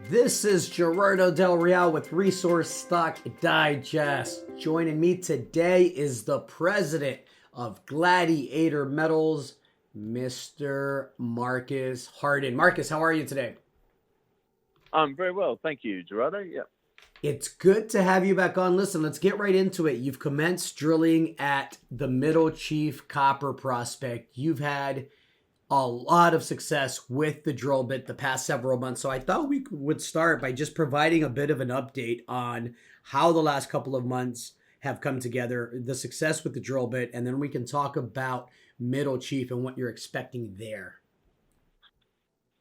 This is Gerardo Del Real with Resource Stock Digest. Joining me today is the president of Gladiator Metals, Mr. Marcus Harden. Marcus, how are you today? I'm very well, thank you, Gerardo. Yeah. It's good to have you back on. Listen, let's get right into it. You've commenced drilling at the Middle Chief Copper Prospect. You've had a lot of success with the drill bit the past several months. So I thought we would start by just providing a bit of an update on how the last couple of months have come together, the success with the drill bit, and then we can talk about Middle Chief and what you're expecting there.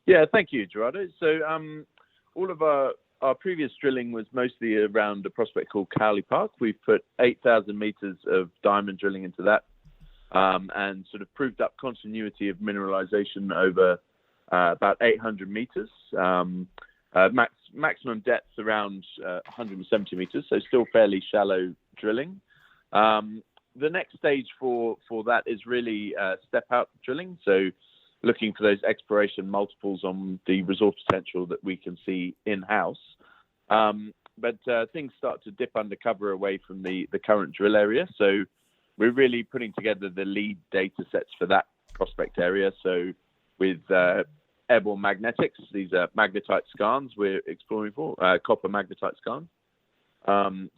Yeah, thank you, Gerardo. So all of our previous drilling was mostly around a prospect called Cowley Park. We've put 8,000 meters of diamond drilling into that. And sort of proved up continuity of mineralization over about 800 meters. Maximum depth around 170 meters, so still fairly shallow drilling. The next stage for that is really step out drilling, so looking for those exploration multiples on the resource potential that we can see in-house. But things start to dip undercover away from the current drill area, so we're really putting together the lead data sets for that prospect area. So with airborne magnetics, these are magnetite skarns we're exploring for, copper magnetite skarn.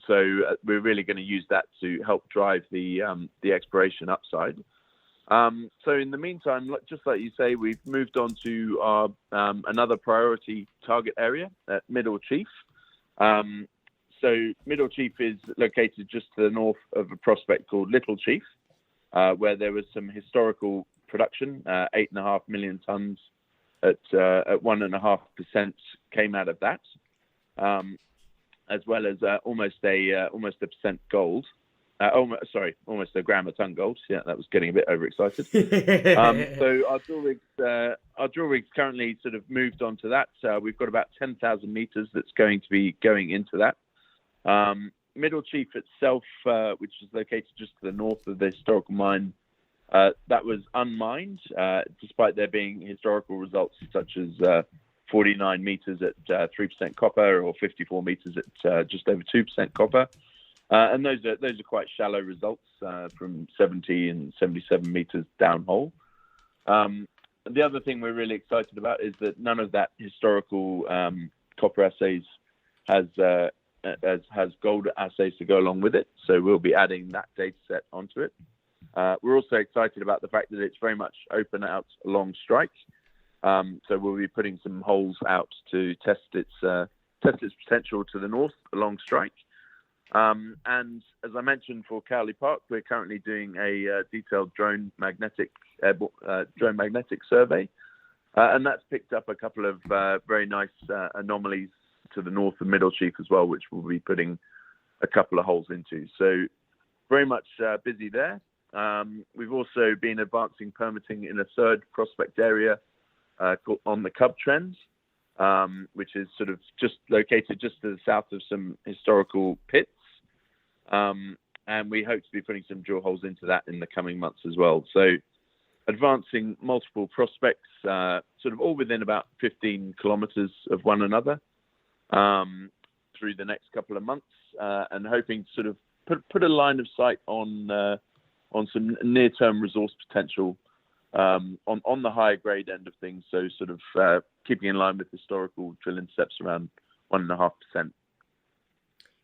So we're really going to use that to help drive the exploration upside. So in the meantime, just like you say, we've moved on to our another priority target area at Middle Chief. So Middle Chief is located just to the north of a prospect called Little Chief, where there was some historical production, 8.5 million tons at 1.5% came out of that, as well as almost a percent gold. Almost a gram a ton gold. Yeah, that was getting a bit overexcited. So our drill rigs currently sort of moved on to that. We've got about 10,000 meters that's going to be going into that. Middle Chief itself, which is located just to the north of the historical mine, that was unmined, despite there being historical results such as 49 meters at 3% copper or 54 meters at just over 2% copper. And those are quite shallow results from 70 and 77 meters downhole. The other thing we're really excited about is that none of that historical copper assays has gold assays to go along with it. So we'll be adding that data set onto it. We're also excited about the fact that it's very much open out along strike. So we'll be putting some holes out to test its potential to the north along strike. And as I mentioned for Cowley Park, we're currently doing a detailed drone magnetic survey. And that's picked up a couple of very nice anomalies to the north of Middle Chief as well, which we'll be putting a couple of holes into. So very much busy there. We've also been advancing permitting in a third prospect area called on the Cub Trend, which is sort of just located just to the south of some historical pits. And we hope to be putting some drill holes into that in the coming months as well. So advancing multiple prospects, sort of all within about 15 kilometers of one another. Through the next couple of months, and hoping to sort of put a line of sight on some near-term resource potential on the higher grade end of things. So sort of keeping in line with historical drill intercepts around 1.5%.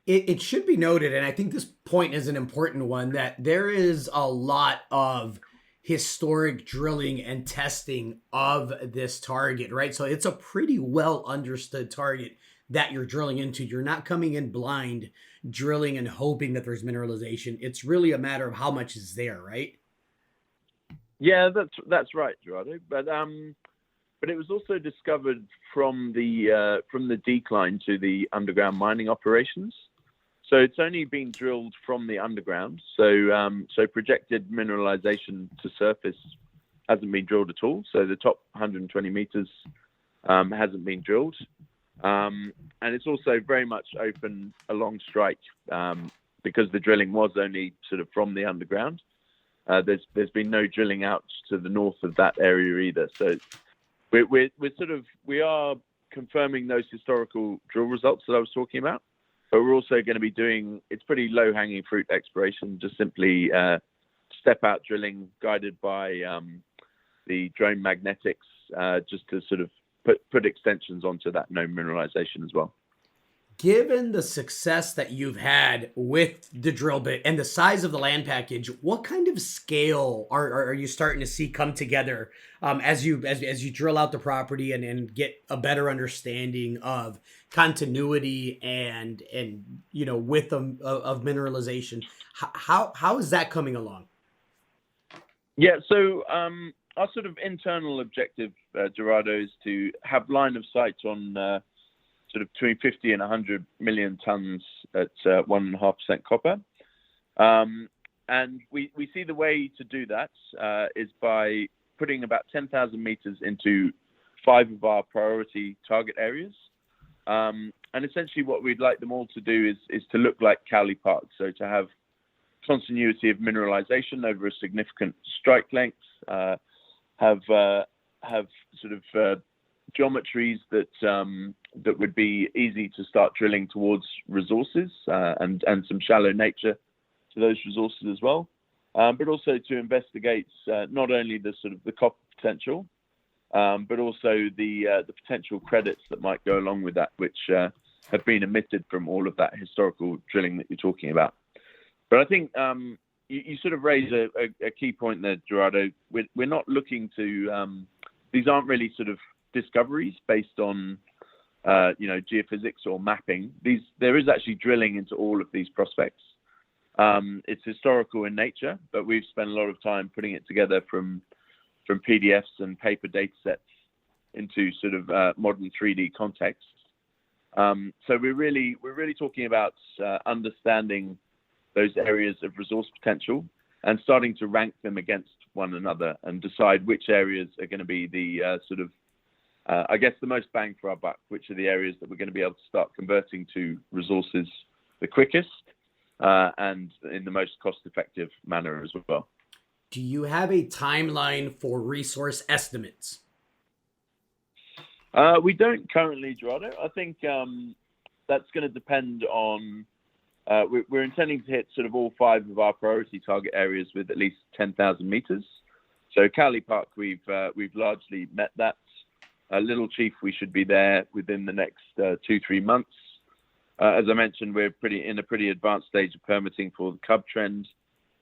It should be noted, and I think this point is an important one, that there is a lot of historic drilling and testing of this target, right? So it's a pretty well understood target that you're drilling into. You're not coming in blind, drilling and hoping that there's mineralization. It's really a matter of how much is there, right? Yeah, that's right, Gerardo. But it was also discovered from the decline to the underground mining operations. So it's only been drilled from the underground. So projected mineralization to surface hasn't been drilled at all. So the top 120 meters hasn't been drilled. And it's also very much open along strike because the drilling was only sort of from the underground. There's been no drilling out to the north of that area either. So we are confirming those historical drill results that I was talking about. But we're also going to be doing, it's pretty low-hanging fruit exploration, just simply step-out drilling guided by the drone magnetics, just to sort of put extensions onto that known mineralization as well. Given the success that you've had with the drill bit and the size of the land package, what kind of scale are you starting to see come together as you drill out the property and get a better understanding of continuity and width of mineralization? How is that coming along? Yeah, so our sort of internal objective, Gerardo, is to have line of sight on sort of between 50 and 100 million tons at 1.5% copper. And we see the way to do that is by putting about 10,000 meters into 5 of our priority target areas. And essentially what we'd like them all to do is to look like Cowley Park. So to have continuity of mineralization over a significant strike length, have sort of geometries that would be easy to start drilling towards resources, and some shallow nature to those resources as well, but also to investigate not only the sort of the copper potential, but also the potential credits that might go along with that, which have been omitted from all of that historical drilling that you're talking about. But I think you sort of raise a key point there, Gerardo. We're not looking to these aren't really sort of discoveries based on geophysics or mapping. There is actually drilling into all of these prospects. It's historical in nature, but we've spent a lot of time putting it together from PDFs and paper data sets into sort of modern 3D context. So we're really talking about understanding those areas of resource potential and starting to rank them against one another and decide which areas are going to be the sort of I guess the most bang for our buck, which are the areas that we're going to be able to start converting to resources the quickest and in the most cost-effective manner as well. Do you have a timeline for resource estimates? We don't currently, Gerardo. I think that's going to depend on, we're intending to hit sort of all 5 of our priority target areas with at least 10,000 meters. So Cowley Park, we've largely met that. Little Chief, we should be there within the next 2-3 months. As I mentioned, we're in a pretty advanced stage of permitting for the Cub Trend,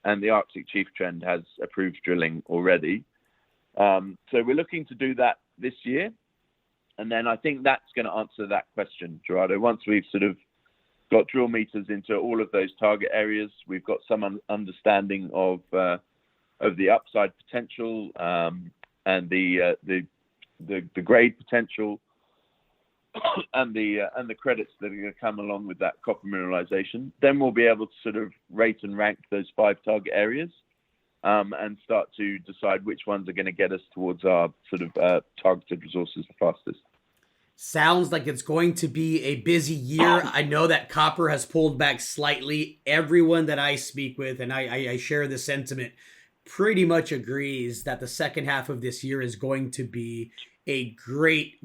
and the Arctic Chief Trend has approved drilling already. So we're looking to do that this year, and then I think that's going to answer that question, Gerardo. Once we've sort of got drill meters into all of those target areas, we've got some understanding of the upside potential and the grade potential and the credits that are going to come along with that copper mineralization. Then we'll be able to sort of rate and rank those 5 target areas and start to decide which ones are going to get us towards our sort of targeted resources the fastest. Sounds like it's going to be a busy year. I know that copper has pulled back slightly. Everyone that I speak with, and I share the sentiment, pretty much agrees that the second half of this year is going to be a great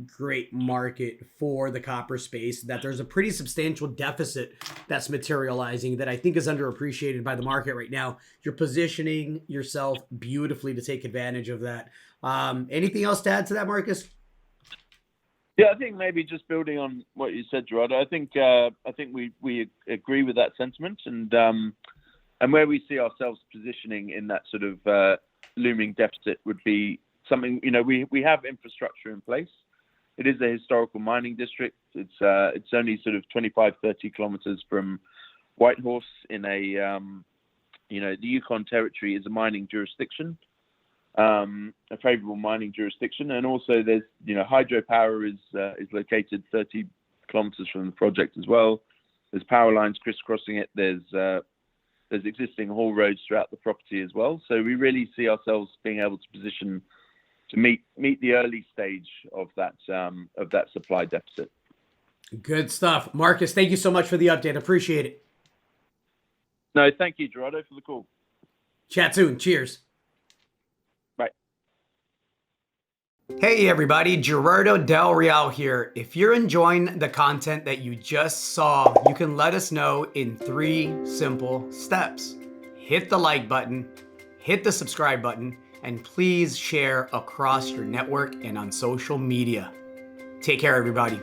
market for the copper space, that there's a pretty substantial deficit that's materializing that I think is underappreciated by the market right now. You're positioning yourself beautifully to take advantage of that. Anything else to add to that, Marcus? Yeah, I think maybe just building on what you said, Gerardo. I think we agree with that sentiment, and where we see ourselves positioning in that sort of looming deficit would be something, we have infrastructure in place. It is a historical mining district. It's only sort of 25-30 kilometers from Whitehorse in the Yukon Territory is a mining jurisdiction, a favorable mining jurisdiction. And also there's, hydropower is located 30 kilometers from the project as well. There's power lines crisscrossing it. There's existing haul roads throughout the property as well. So we really see ourselves being able to position to meet the early stage of that supply deficit. Good stuff. Marcus, thank you so much for the update. Appreciate it. No, thank you, Gerardo, for the call. Chat soon. Cheers. Hey everybody, Gerardo Del Real here. If you're enjoying the content that you just saw, you can let us know in 3 simple steps. Hit the like button, hit the subscribe button, and please share across your network and on social media. Take care, everybody.